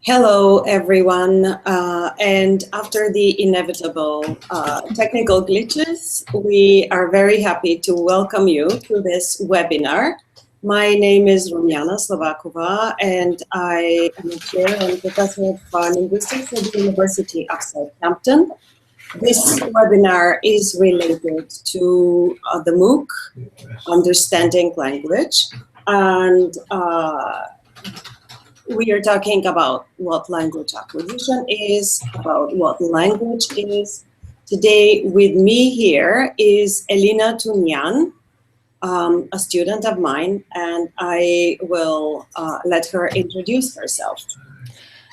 Hello, everyone. And after the inevitable technical glitches, we are very happy to welcome you to this webinar. My name is Rumiana Slovakova, and I am a chair and professor of linguistics at the University of Southampton. This webinar is related to the MOOC, Understanding Language, and we are talking about what language acquisition is, about what language is. Today with me here is Elina Tunyan, a student of mine, and I will let her introduce herself.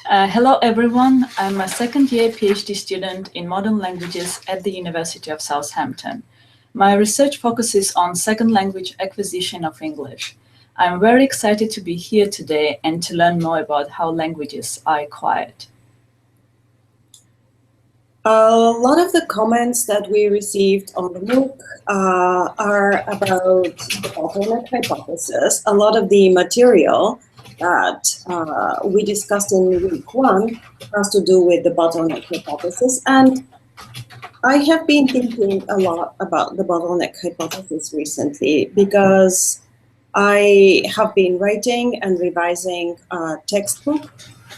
Hello everyone, I'm a second-year PhD student in modern languages at the University of Southampton. My research focuses on second language acquisition of English. I'm very excited to be here today and to learn more about how languages are acquired. A lot of the comments that we received on the MOOC are about the Bottleneck Hypothesis. A lot of the material that we discussed in week 1 has to do with the Bottleneck Hypothesis, and I have been thinking a lot about the Bottleneck Hypothesis recently because I have been writing and revising a textbook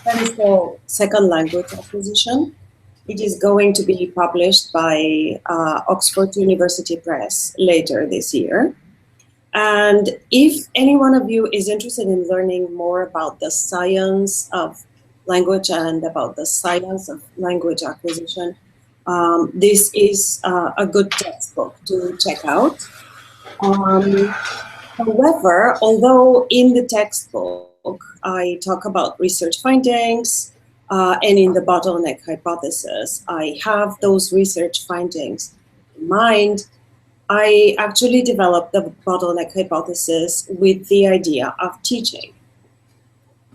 that is called Second Language Acquisition. It is going to be published by Oxford University Press later this year. And if any one of you is interested in learning more about the science of language and about the science of language acquisition, this is a good textbook to check out. However, although in the textbook I talk about research findings, and in the Bottleneck Hypothesis, I have those research findings in mind, I actually developed the Bottleneck Hypothesis with the idea of teaching.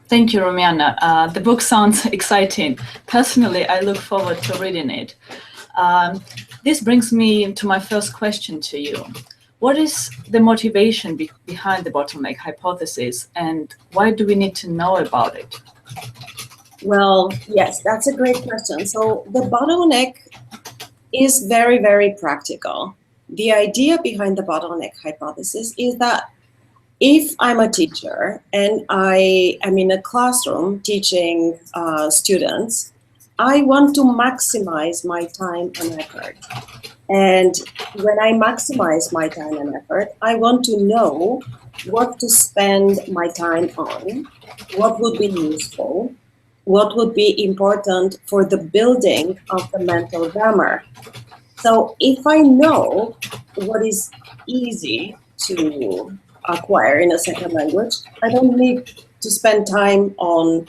Thank you, Rumiana. The book sounds exciting. Personally, I look forward to reading it. This brings me to my first question to you. What is the motivation behind the Bottleneck Hypothesis, and why do we need to know about it? Well, yes, that's a great question. So the bottleneck is very, very practical. The idea behind the Bottleneck Hypothesis is that if I'm a teacher and I am in a classroom teaching students, I want to maximize my time and effort. And when I maximize my time and effort, I want to know what to spend my time on, what would be useful, what would be important for the building of the mental grammar. So if I know what is easy to acquire in a second language, I don't need to spend time on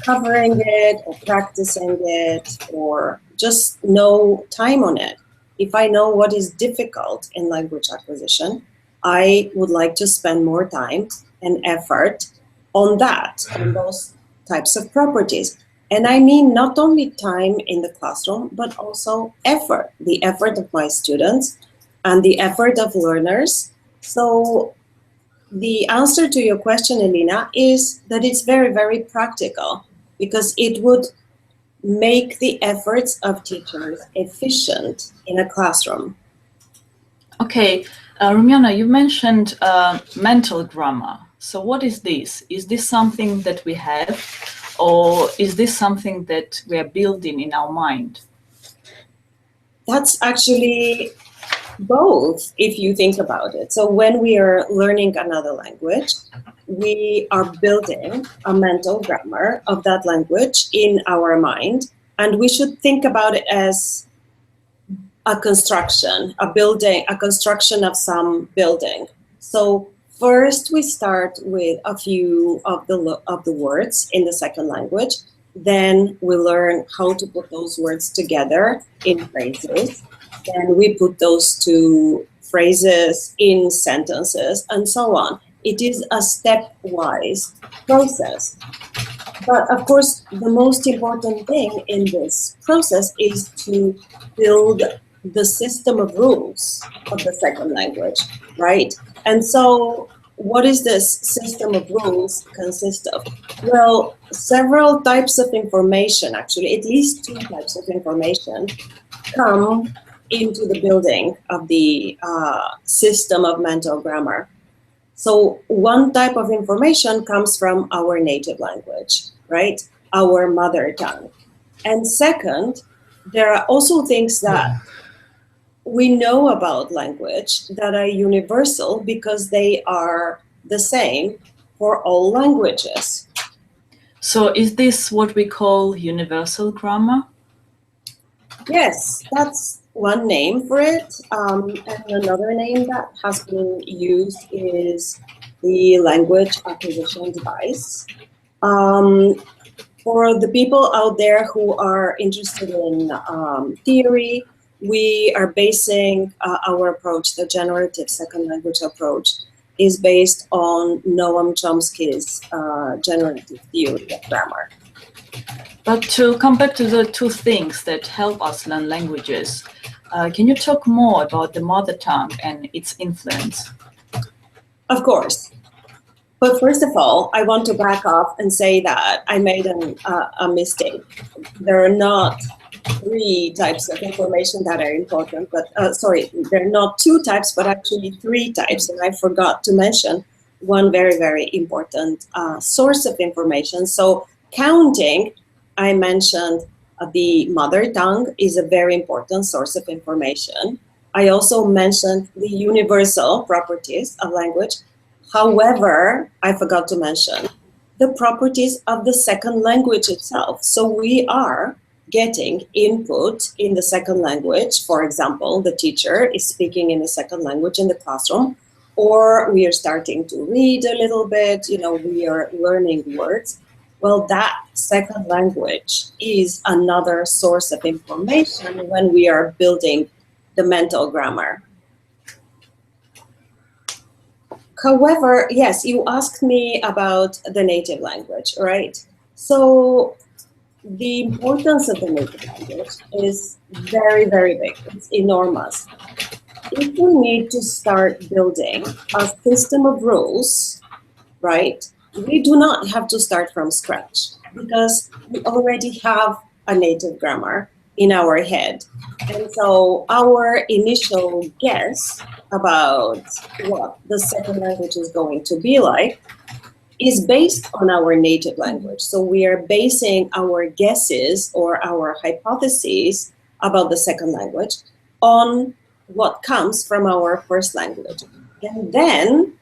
covering it or practicing it or just no time on it. If I know what is difficult in language acquisition, I would like to spend more time and effort on that, on those types of properties. And I mean not only time in the classroom, but also effort, the effort of my students and the effort of learners. So the answer to your question, Elina, is that it's very, very practical because it would make the efforts of teachers efficient in a classroom. Okay, Rumiana, you mentioned mental grammar. So what is this? Is this something that we have, or is this something that we are building in our mind? That's actually both, if you think about it. So when we are learning another language, we are building a mental grammar of that language in our mind, and we should think about it as a construction, a building, a construction of some building. So first we start with a few of the words in the second language. Then we learn how to put those words together in phrases. Then we put those two phrases in sentences and so on. It is a stepwise process. But of course, the most important thing in this process is to build the system of rules of the second language, right? And so what is this system of rules consist of? Well, several types of information, actually, at least two types of information come into the building of the system of mental grammar. So one type of information comes from our native language, right? Our mother tongue. And second, there are also things that we know about language that are universal because they are the same for all languages. So is this what we call universal grammar? Yes, that's one name for it. And another name that has been used is the language acquisition device. For the people out there who are interested in theory, we are basing our approach, the generative second language approach, is based on Noam Chomsky's generative theory of grammar. But to come back to the two things that help us learn languages, can you talk more about the mother tongue and its influence? Of course. But first of all, I want to back off and say that I made a mistake. There are not three types of information that are important, but sorry, there are not two types, but actually three types. And I forgot to mention one very, very important source of information. So counting, I mentioned the mother tongue is a very important source of information. I also mentioned the universal properties of language. However, I forgot to mention the properties of the second language itself. So we are getting input in the second language. For example, the teacher is speaking in the second language in the classroom, or we are starting to read a little bit, we are learning words. Well, that second language is another source of information when we are building the mental grammar. However, yes, you asked me about the native language, right? So the importance of the native language is very, very big. It's enormous. If we need to start building a system of rules, right, we do not have to start from scratch because we already have a native grammar in our head. And so our initial guess about what the second language is going to be like is based on our native language. So we are basing our guesses or our hypotheses about the second language on what comes from our first language. And then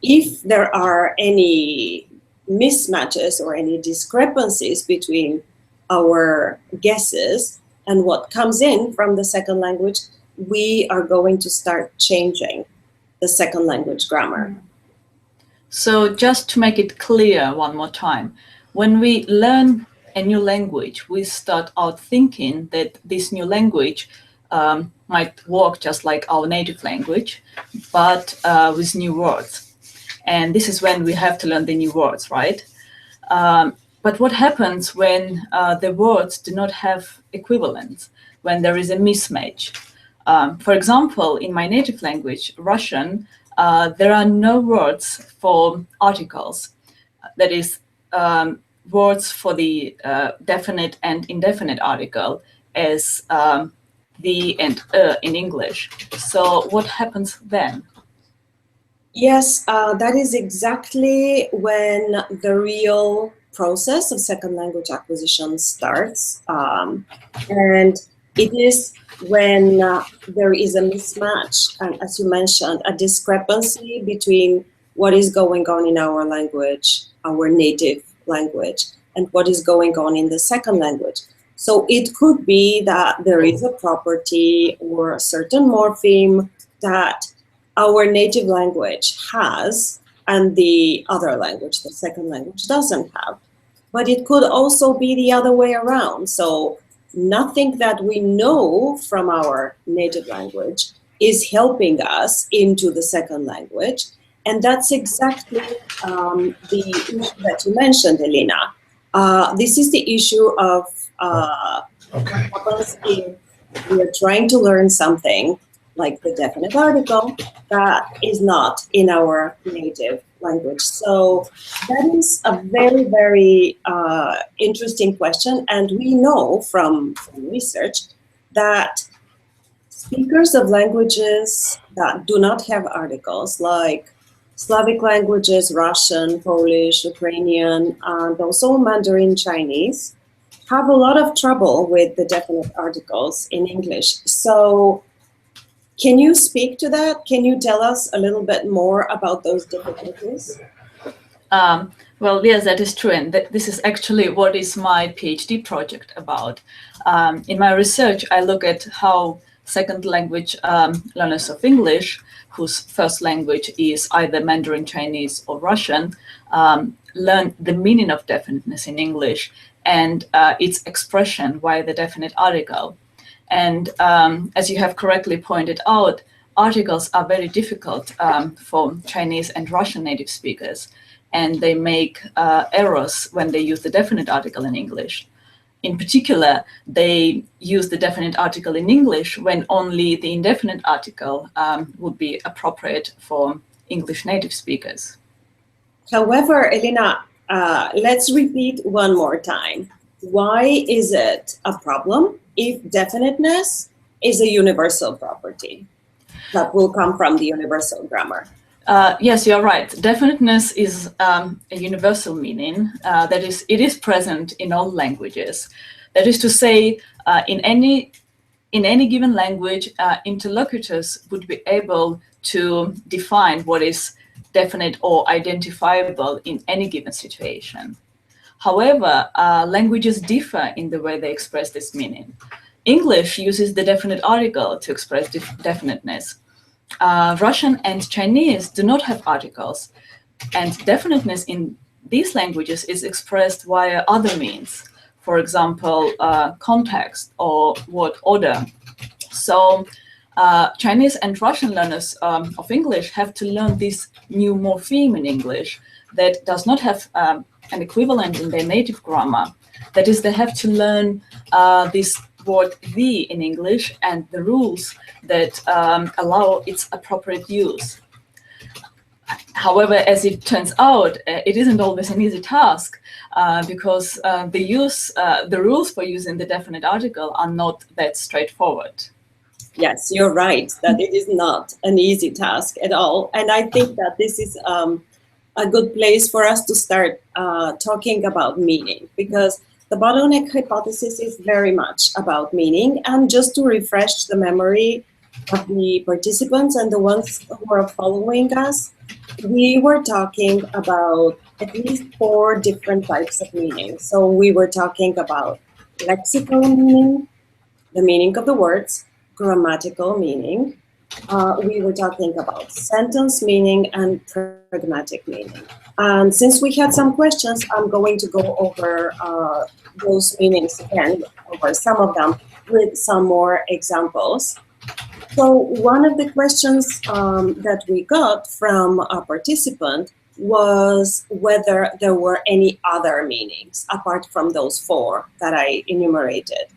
if there are any mismatches or any discrepancies between our guesses and what comes in from the second language, we are going to start changing the second language grammar. So just to make it clear one more time, when we learn a new language, we start out thinking that this new language might work just like our native language, but with new words. And this is when we have to learn the new words, right? But what happens when the words do not have equivalents, when there is a mismatch? For example, in my native language, Russian, there are no words for articles. That is, words for the definite and indefinite article as the and in English. So what happens then? Yes, that is exactly when the real process of second language acquisition starts. And it is when there is a mismatch, and as you mentioned, a discrepancy between what is going on in our language, our native language, and what is going on in the second language. So it could be that there is a property or a certain morpheme that our native language has and the other language, the second language, doesn't have. But it could also be the other way around. So nothing that we know from our native language is helping us into the second language. And that's exactly the issue that you mentioned, Elena. This is the issue of if we are trying to learn something like the definite article, that is not in our native language. So that is a very, very interesting question. And we know from research that speakers of languages that do not have articles, like Slavic languages, Russian, Polish, Ukrainian, and also Mandarin Chinese, have a lot of trouble with the definite articles in English. So can you speak to that? Can you tell us a little bit more about those difficulties? Well, yes, that is true. And this is actually what is my PhD project about. In my research, I look at how second language learners of English, whose first language is either Mandarin Chinese or Russian, learn the meaning of definiteness in English and its expression via the definite article. And as you have correctly pointed out, articles are very difficult for Chinese and Russian native speakers, and they make errors when they use the definite article in English. In particular, they use the definite article in English when only the indefinite article would be appropriate for English native speakers. However, Elena, let's repeat one more time. Why is it a problem if definiteness is a universal property that will come from the universal grammar? Yes, you're right. Definiteness is a universal meaning. That is, it is present in all languages. That is to say, in any given language, interlocutors would be able to define what is definite or identifiable in any given situation. However, languages differ in the way they express this meaning. English uses the definite article to express definiteness. Russian and Chinese do not have articles, and definiteness in these languages is expressed via other means, for example, context or word order. So Chinese and Russian learners of English have to learn this new morpheme in English that does not have an equivalent in their native grammar. That is, they have to learn this word "the" in English and the rules that allow its appropriate use. However, as it turns out, it isn't always an easy task because the rules for using the definite article are not that straightforward. Yes, you're right, that it is not an easy task at all. And I think that this is a good place for us to start talking about meaning, because the Bottleneck Hypothesis is very much about meaning. And just to refresh the memory of the participants and the ones who are following us, we were talking about at least 4 different types of meaning. So we were talking about lexical meaning, the meaning of the words, grammatical meaning. We were talking about sentence meaning and pragmatic meaning. And since we had some questions, I'm going to go over those meanings again, over some of them with some more examples. So one of the questions that we got from a participant was whether there were any other meanings apart from those 4 that I enumerated.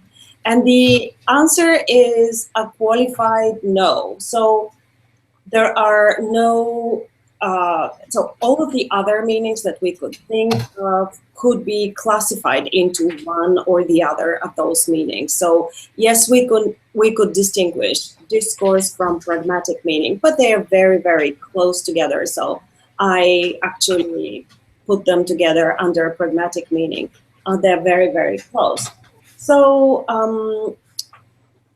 And the answer is a qualified no. So there are no, so all of the other meanings that we could think of could be classified into one or the other of those meanings. So yes, we could distinguish discourse from pragmatic meaning, but they are very, very close together. So I actually put them together under pragmatic meaning. They're very, very close. So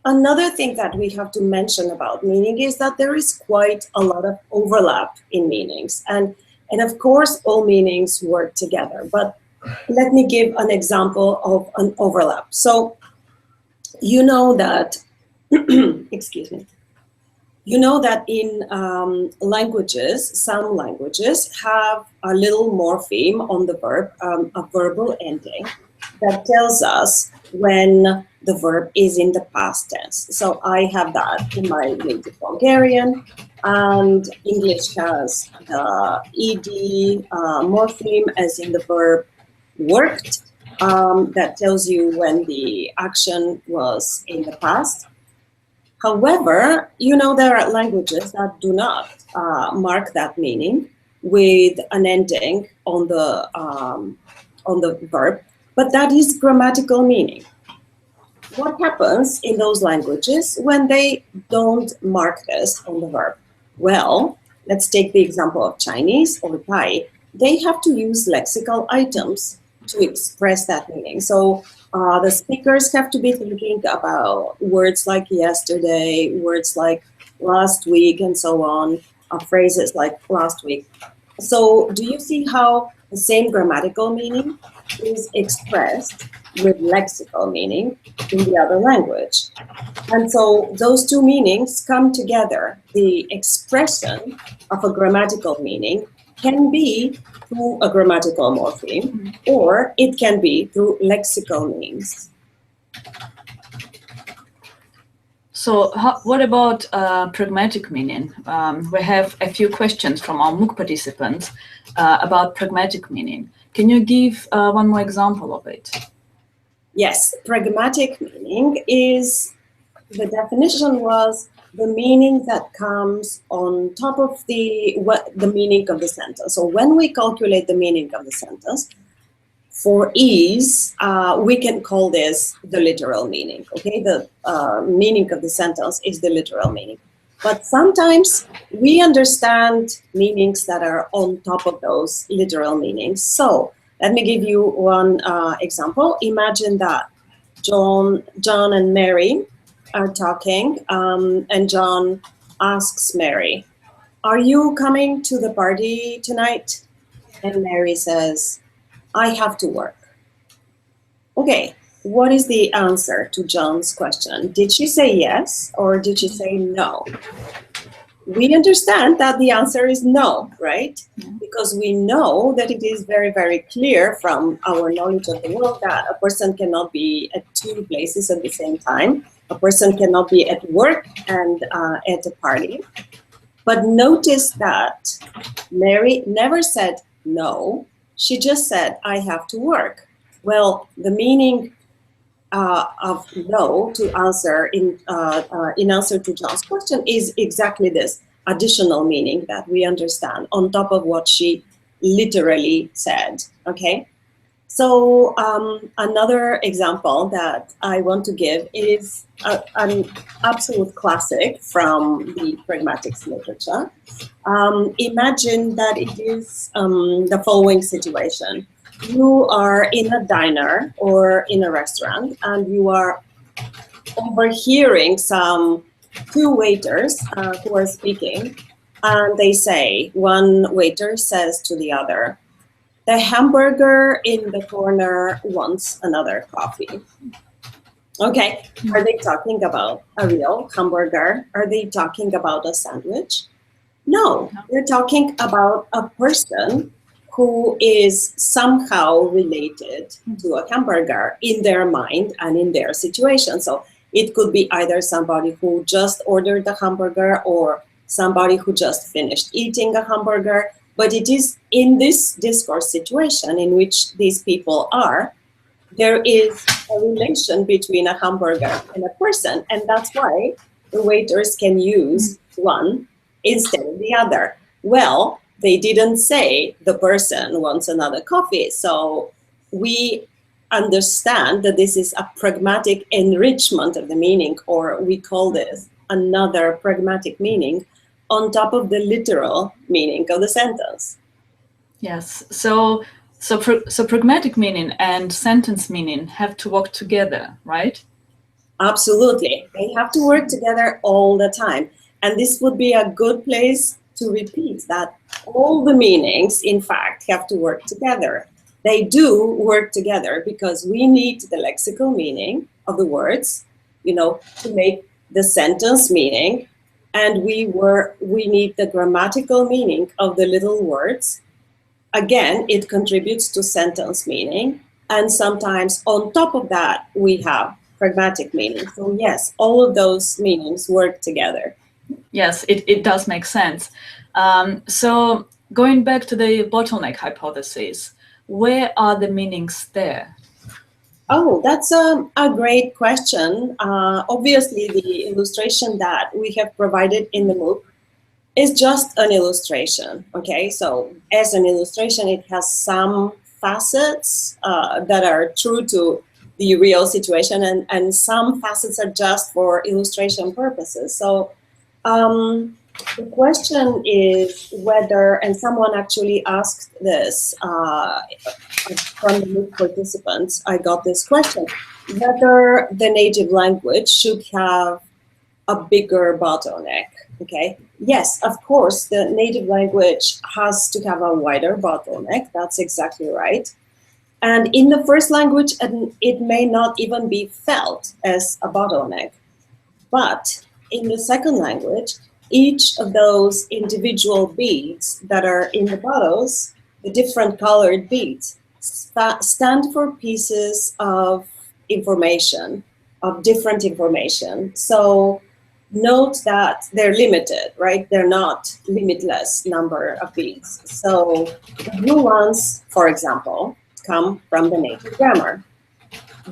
another thing that we have to mention about meaning is that there is quite a lot of overlap in meanings. And of course, all meanings work together. But let me give an example of an overlap. So you know that, excuse me, you know that in languages, some languages have a little morpheme on the verb, a verbal ending that tells us when the verb is in the past tense. So I have that in my native Bulgarian, and English has the ed morpheme as in the verb worked. That tells you when the action was in the past. However, there are languages that do not mark that meaning with an ending on the verb, but that is grammatical meaning. What happens in those languages when they don't mark this on the verb? Well, let's take the example of Chinese or Thai. They have to use lexical items to express that meaning. So the speakers have to be thinking about words like yesterday, words like last week, and so on, phrases like last week. So do you see how the same grammatical meaning is expressed with lexical meaning in the other language? And so those two meanings come together. The expression of a grammatical meaning can be through a grammatical morpheme, or it can be through lexical means. So what about pragmatic meaning? We have a few questions from our MOOC participants about pragmatic meaning. Can you give one more example of it? Yes, pragmatic meaning is, the definition was the meaning that comes on top of the meaning of the sentence. So when we calculate the meaning of the sentence, for ease, we can call this the literal meaning, okay? The meaning of the sentence is the literal meaning. But sometimes we understand meanings that are on top of those literal meanings. So let me give you one example. Imagine that John and Mary are talking, and John asks Mary, "Are you coming to the party tonight?" And Mary says, "I have to work." Okay, what is the answer to John's question? Did she say yes or did she say no? We understand that the answer is no, right? Because we know that it is very, very clear from our knowledge of the world that a person cannot be at two places at the same time. A person cannot be at work and at a party. But notice that Mary never said no. She just said, "I have to work." Well, the meaning of no to answer in answer to John's question is exactly this additional meaning that we understand on top of what she literally said. Okay. So another example that I want to give is an absolute classic from the pragmatics literature. Imagine that it is the following situation. You are in a diner or in a restaurant and you are overhearing two waiters who are speaking, and they say, one waiter says to the other, "The hamburger in the corner wants another coffee." Okay, are they talking about a real hamburger? Are they talking about a sandwich? No, they're talking about a person who is somehow related to a hamburger in their mind and in their situation. So it could be either somebody who just ordered the hamburger or somebody who just finished eating a hamburger. But it is in this discourse situation in which these people are, there is a relation between a hamburger and a person. And that's why the waiters can use one instead of the other. Well, they didn't say the person wants another coffee. So we understand that this is a pragmatic enrichment of the meaning, or we call this another pragmatic meaning on top of the literal meaning of the sentence. Yes. So pragmatic meaning and sentence meaning have to work together, right? Absolutely. They have to work together all the time. And this would be a good place to repeat that all the meanings, in fact, have to work together. They do work together because we need the lexical meaning of the words, to make the sentence meaning. And we need the grammatical meaning of the little words. Again, it contributes to sentence meaning. And sometimes on top of that, we have pragmatic meaning. So yes, all of those meanings work together. Yes, it does make sense. So going back to the bottleneck hypothesis, where are the meanings there? Oh, that's a great question. Obviously, the illustration that we have provided in the MOOC is just an illustration, okay? So as an illustration, it has some facets that are true to the real situation, and some facets are just for illustration purposes. So the question is whether, and someone actually asked this from the MOOC participants, I got this question, whether the native language should have a bigger bottleneck. Okay. Yes, of course, the native language has to have a wider bottleneck. That's exactly right. And in the first language, it may not even be felt as a bottleneck. But in the second language, each of those individual beads that are in the bottles, the different colored beads, stand for pieces of information, of different information. So note that they're limited, right? They're not limitless number of beads. So the blue ones, for example, come from the native grammar.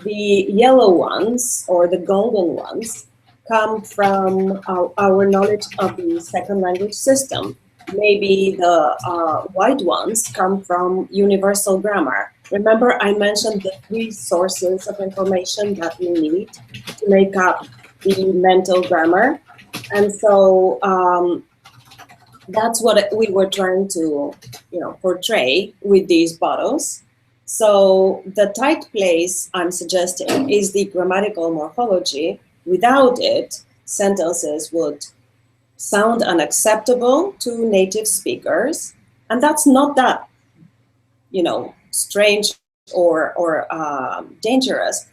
The yellow ones, or the golden ones, come from our knowledge of the second language system. Maybe the white ones come from universal grammar. Remember, I mentioned the three sources of information that we need to make up the mental grammar. And so that's what we were trying to, portray with these bottles. So the tight place I'm suggesting is the grammatical morphology. Without it, sentences would sound unacceptable to native speakers, and that's not that, strange or dangerous.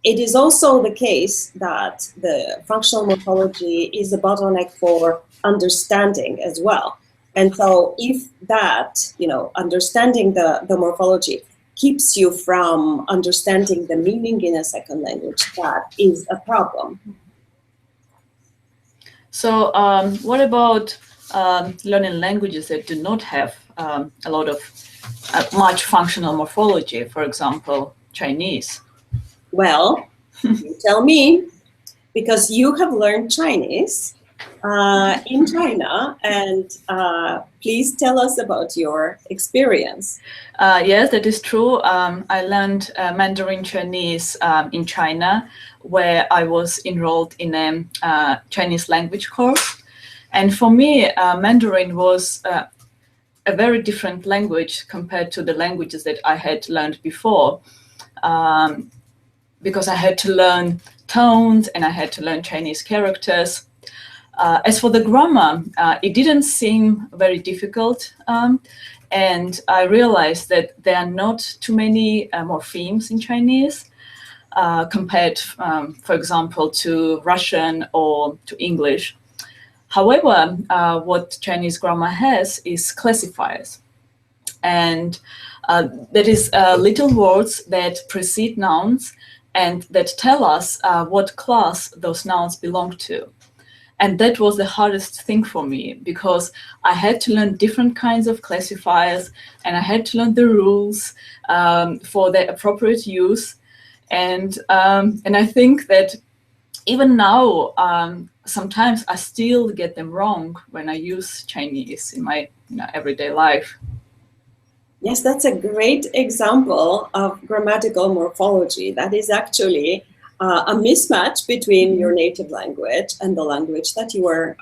It is also the case that the functional morphology is a bottleneck for understanding as well. And so if that, understanding the morphology keeps you from understanding the meaning in a second language, that is a problem. So what about learning languages that do not have a lot of much functional morphology, for example, Chinese? Well, you tell me, because you have learned Chinese in China, and please tell us about your experience. Yes, that is true. I learned Mandarin Chinese in China, where I was enrolled in a Chinese language course. And for me, Mandarin was a very different language compared to the languages that I had learned before, because I had to learn tones and I had to learn Chinese characters. As for the grammar, it didn't seem very difficult. And I realized that there are not too many morphemes in Chinese compared, for example, to Russian or to English. However, what Chinese grammar has is classifiers. And that is little words that precede nouns and that tell us what class those nouns belong to. And that was the hardest thing for me, because I had to learn different kinds of classifiers and I had to learn the rules for their appropriate use. And I think that even now, sometimes I still get them wrong when I use Chinese in my everyday life. Yes, that's a great example of grammatical morphology. That is actually a mismatch between your native language and the language that you are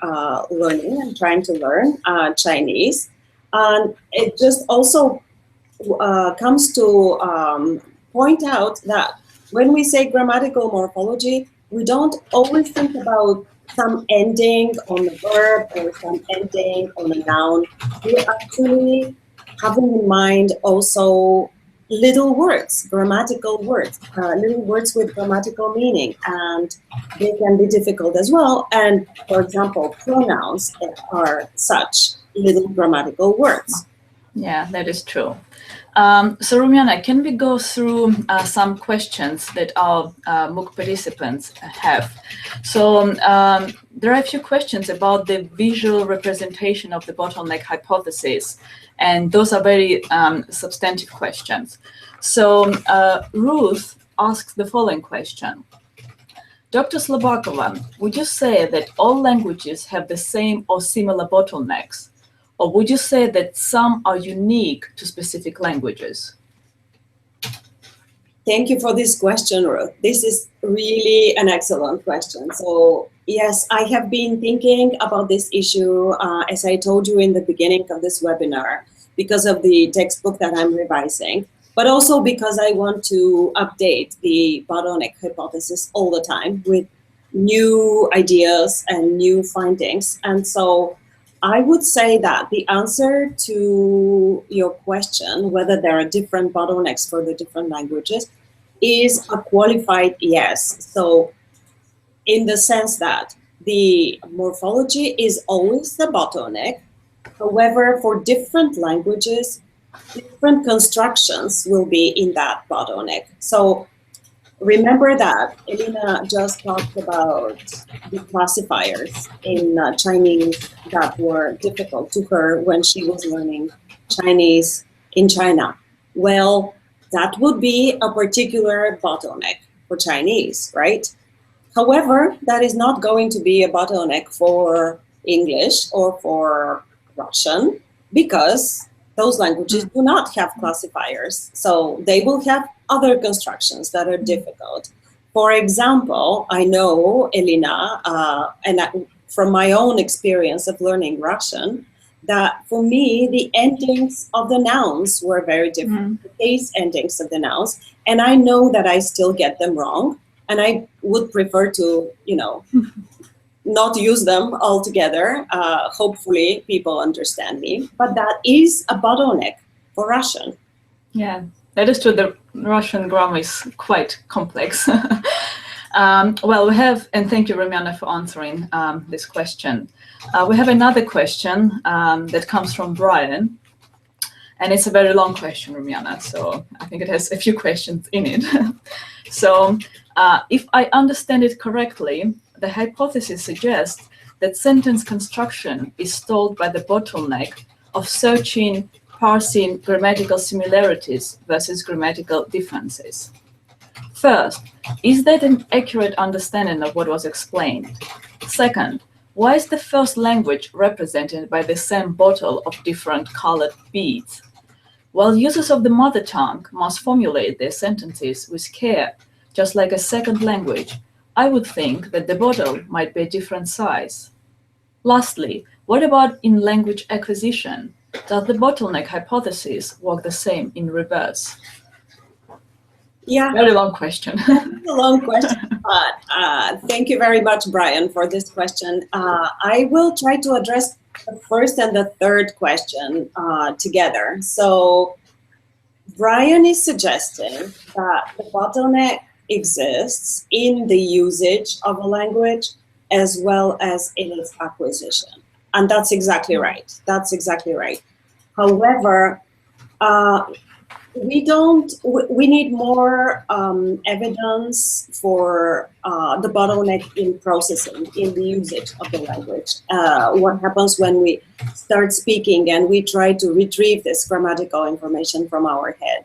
learning and trying to learn, Chinese. And it just also comes to point out that when we say grammatical morphology, we don't always think about some ending on the verb or some ending on a noun. We're actually having in mind also little words, grammatical words, little words with grammatical meaning, and they can be difficult as well. And for example, pronouns are such little grammatical words. Yeah, that is true. So Rumiana, can we go through some questions that our MOOC participants have? So there are a few questions about the visual representation of the bottleneck hypothesis, and those are very substantive questions. So Ruth asks the following question. Dr. Slobakova, would you say that all languages have the same or similar bottlenecks? Or would you say that some are unique to specific languages? Thank you for this question, Ruth. This is really an excellent question. So yes, I have been thinking about this issue, as I told you in the beginning of this webinar, because of the textbook that I'm revising, but also because I want to update the bottleneck hypothesis all the time with new ideas and new findings. And so I would say that the answer to your question, whether there are different bottlenecks for the different languages, is a qualified yes. So in the sense that the morphology is always the bottleneck. However, for different languages, different constructions will be in that bottleneck. So remember that Elena just talked about the classifiers in Chinese that were difficult to her when she was learning Chinese in China. Well, that would be a particular bottleneck for Chinese, right? However, that is not going to be a bottleneck for English or for Russian, because those languages do not have classifiers. So they will have other constructions that are difficult. For example, I know, Elena, from my own experience of learning Russian, that for me, the endings of the nouns were very different, the case endings of the nouns, and I know that I still get them wrong, and I would prefer to, not use them altogether. Hopefully people understand me, but that is a bottleneck for Russian. Yeah, that is true. The Russian grammar is quite complex. Well, we have, and thank you, Romiana, for answering this question. We have another question that comes from Brian, and it's a very long question, Romiana, so I think it has a few questions in it. So if I understand it correctly, the hypothesis suggests that sentence construction is stalled by the bottleneck of searching, parsing grammatical similarities versus grammatical differences. First, is that an accurate understanding of what was explained? Second, why is the first language represented by the same bottle of different colored beads? While users of the mother tongue must formulate their sentences with care, just like a second language, I would think that the bottle might be a different size. Lastly, what about in language acquisition? Does the bottleneck hypothesis work the same in reverse? Yeah. Very long question. That's a long question, but thank you very much, Brian, for this question. I will try to address the first and the third question together. So Brian is suggesting that the bottleneck exists in the usage of a language as well as in its acquisition. And that's exactly right. That's exactly right. However, we need more evidence for the bottleneck in processing, in the usage of the language. What happens when we start speaking and we try to retrieve this grammatical information from our head.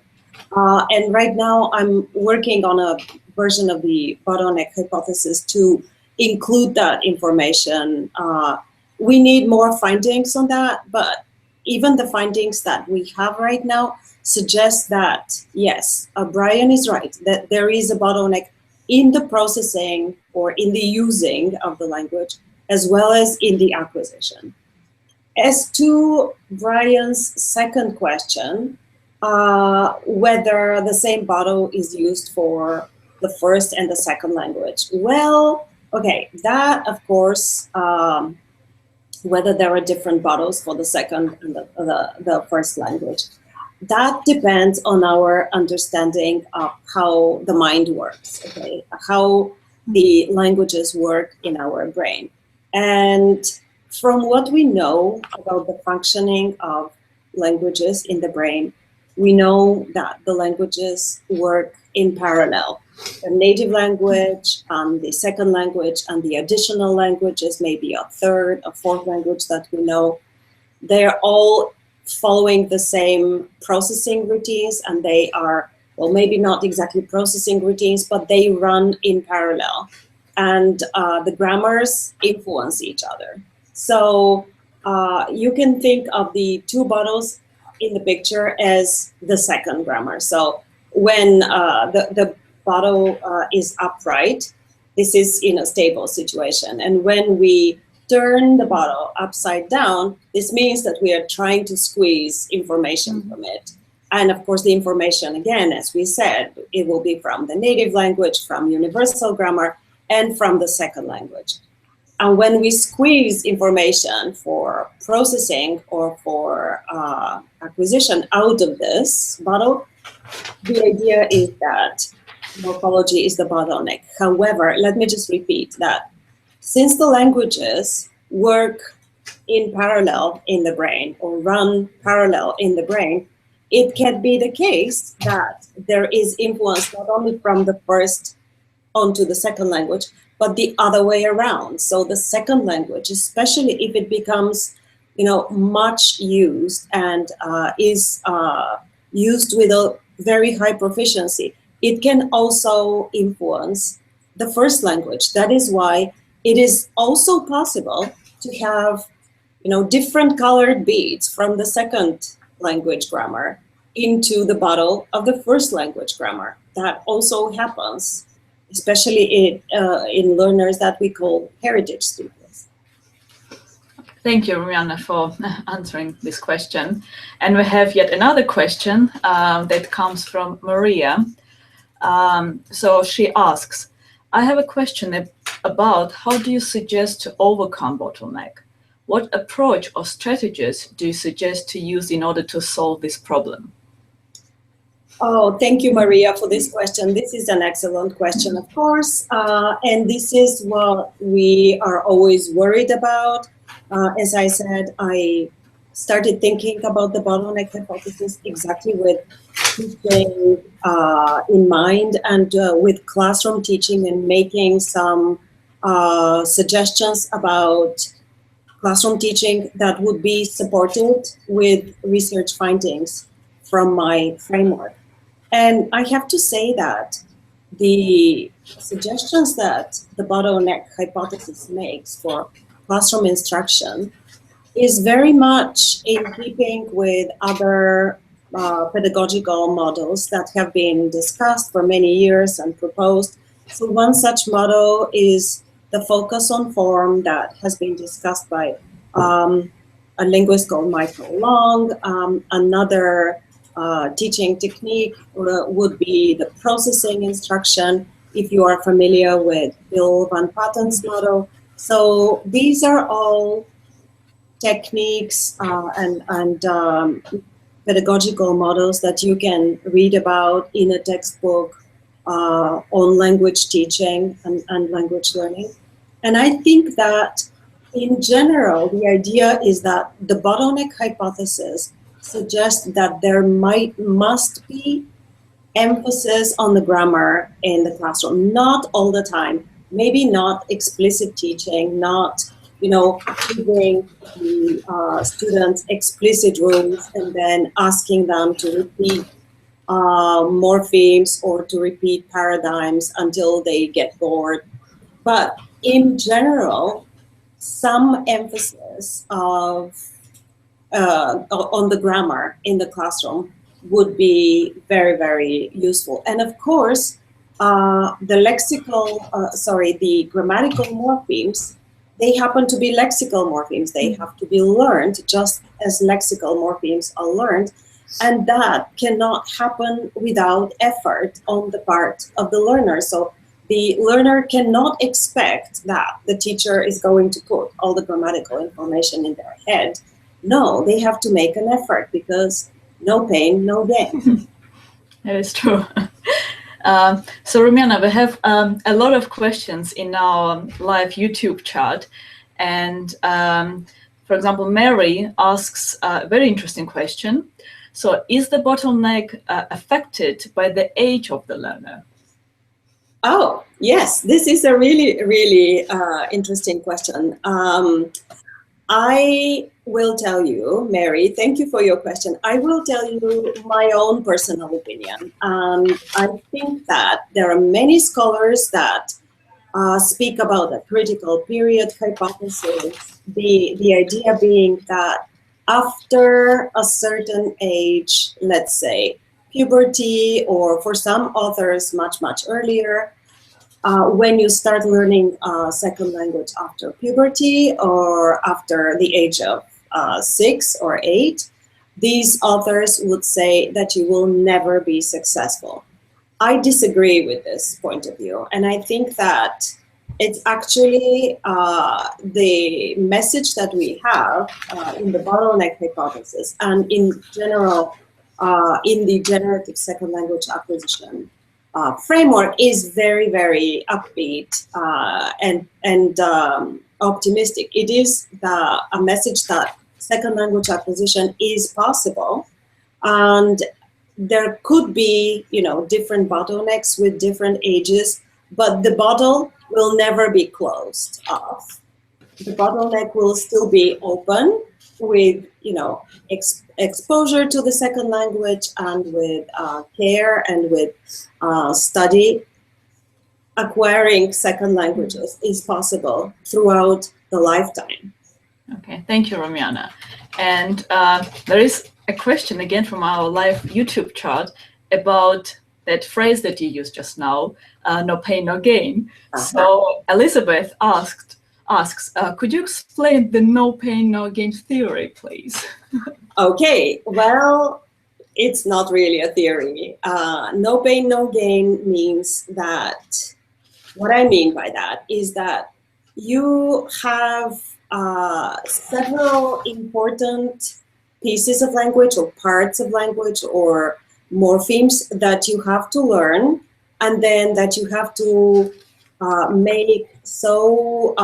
And right now I'm working on a version of the bottleneck hypothesis to include that information. We need more findings on that, but even the findings that we have right now suggest that, yes, Brian is right, that there is a bottleneck in the processing or in the using of the language, as well as in the acquisition. As to Brian's second question, whether the same bottle is used for the first and the second language. Well, okay, that of course, whether there are different bottles for the second and the first language. That depends on our understanding of how the mind works, okay? How the languages work in our brain. And from what we know about the functioning of languages in the brain, we know that the languages work in parallel. The native language, the second language, and the additional languages, maybe a third, a fourth language that we know, they're all following the same processing routines, and they are well, maybe not exactly processing routines, but they run in parallel, and the grammars influence each other. So you can think of the two bottles in the picture as the second grammar. So when the bottle is upright, this is in a stable situation. And when we turn the bottle upside down, this means that we are trying to squeeze information from it. And of course, the information, again, as we said, it will be from the native language, from universal grammar, and from the second language. And when we squeeze information for processing or for acquisition out of this bottle, the idea is that morphology is the bottleneck. However, let me just repeat that since the languages work in parallel in the brain or run parallel in the brain, it can be the case that there is influence not only from the first onto the second language, but the other way around. So the second language, especially if it becomes, much used and is used with a very high proficiency, it can also influence the first language. That is why it is also possible to have, different colored beads from the second language grammar into the bottle of the first language grammar. That also happens, especially in learners that we call heritage students. Thank you, Rihanna, for answering this question. And we have yet another question that comes from Maria. So she asks, I have a question about how do you suggest to overcome bottleneck? What approach or strategies do you suggest to use in order to solve this problem? Oh, thank you, Maria, for this question. This is an excellent question, of course. And this is what we are always worried about. As I said, I started thinking about the bottleneck hypothesis exactly with teaching in mind and with classroom teaching and making some suggestions about classroom teaching that would be supported with research findings from my framework. And I have to say that the suggestions that the bottleneck hypothesis makes for classroom instruction is very much in keeping with other pedagogical models that have been discussed for many years and proposed. So one such model is the focus on form that has been discussed by a linguist called Michael Long. Another teaching technique would be the processing instruction, if you are familiar with Bill Van Patten's model. So these are all techniques and pedagogical models that you can read about in a textbook on language teaching and language learning. And I think that in general, the idea is that the bottleneck hypothesis suggests that there must be emphasis on the grammar in the classroom, not all the time, maybe not explicit teaching, not giving the students explicit rules and then asking them to repeat morphemes or to repeat paradigms until they get bored. But in general, some emphasis on the grammar in the classroom would be very, very useful. And of course, the grammatical morphemes, they happen to be lexical morphemes. They have to be learned just as lexical morphemes are learned. And that cannot happen without effort on the part of the learner. So the learner cannot expect that the teacher is going to put all the grammatical information in their head. No, they have to make an effort because no pain, no gain. That is true. So Rumiana, we have a lot of questions in our live YouTube chat. And for example, Mary asks a very interesting question. So is the bottleneck affected by the age of the learner? Oh, yes, this is a really, really interesting question. I will tell you, Mary, thank you for your question. I will tell you my own personal opinion. I think that there are many scholars that speak about the critical period hypothesis, the idea being that after a certain age, let's say puberty, or for some authors much, much earlier, when you start learning a second language after puberty or after the age of 6 or 8, these authors would say that you will never be successful. I disagree with this point of view, and I think that it's actually the message that we have in the bottleneck hypothesis and in general in the generative second language acquisition framework is very, very upbeat and optimistic. It is a message that second language acquisition is possible, and there could be, different bottlenecks with different ages, but the bottle will never be closed off. The bottleneck will still be open with, exposure to the second language and with care and with study. Acquiring second languages is possible throughout the lifetime. Okay, thank you, Rumiana. And there is a question again from our live YouTube chat about that phrase that you used just now, no pain, no gain. So Elizabeth asks, could you explain the no pain, no gain theory, please? Okay, well, it's not really a theory. No pain, no gain means that, what I mean by that is that you have several important pieces of language or parts of language or morphemes that you have to learn, and then that you have to make so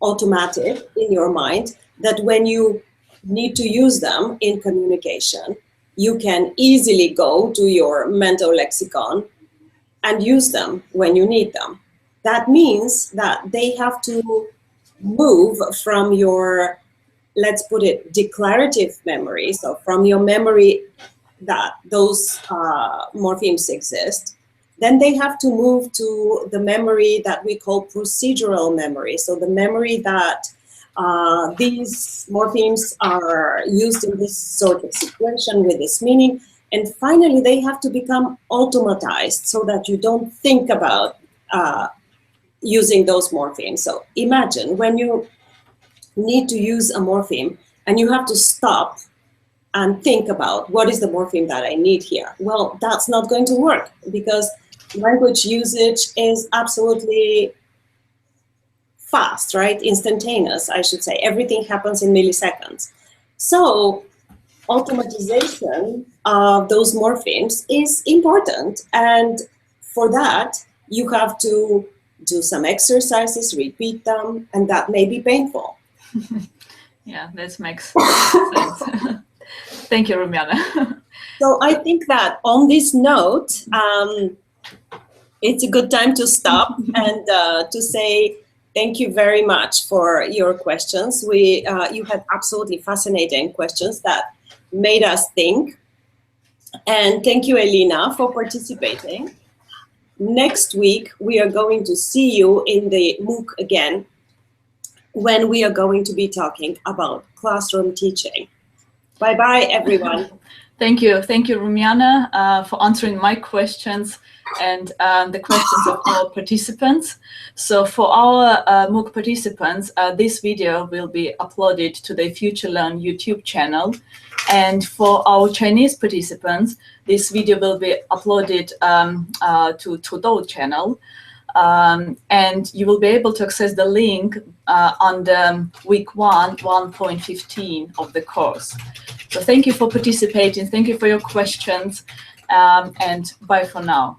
automatic in your mind that when you need to use them in communication, you can easily go to your mental lexicon and use them when you need them. That means that they have to move from your, let's put it, declarative memory, so from your memory that those morphemes exist, then they have to move to the memory that we call procedural memory. So the memory that these morphemes are used in this sort of situation with this meaning. And finally, they have to become automatized so that you don't think about using those morphemes. So imagine when you need to use a morpheme and you have to stop and think about what is the morpheme that I need here. Well, that's not going to work because language usage is absolutely fast, right? Instantaneous, I should say. Everything happens in milliseconds. So automatization of those morphemes is important. And for that, you have to do some exercises, repeat them, and that may be painful. Yeah, this makes sense. Thank you, Rumiana. So I think that on this note, it's a good time to stop and to say thank you very much for your questions. You had absolutely fascinating questions that made us think. And thank you, Elina, for participating. Next week, we are going to see you in the MOOC again, when we are going to be talking about classroom teaching. Bye-bye, everyone. Thank you, Rumiana, for answering my questions and the questions of our participants. So for our MOOC participants, this video will be uploaded to the FutureLearn YouTube channel. And for our Chinese participants, this video will be uploaded to Tudou channel. And you will be able to access the link on the week 1.15 of the course. So thank you for participating. Thank you for your questions. And bye for now.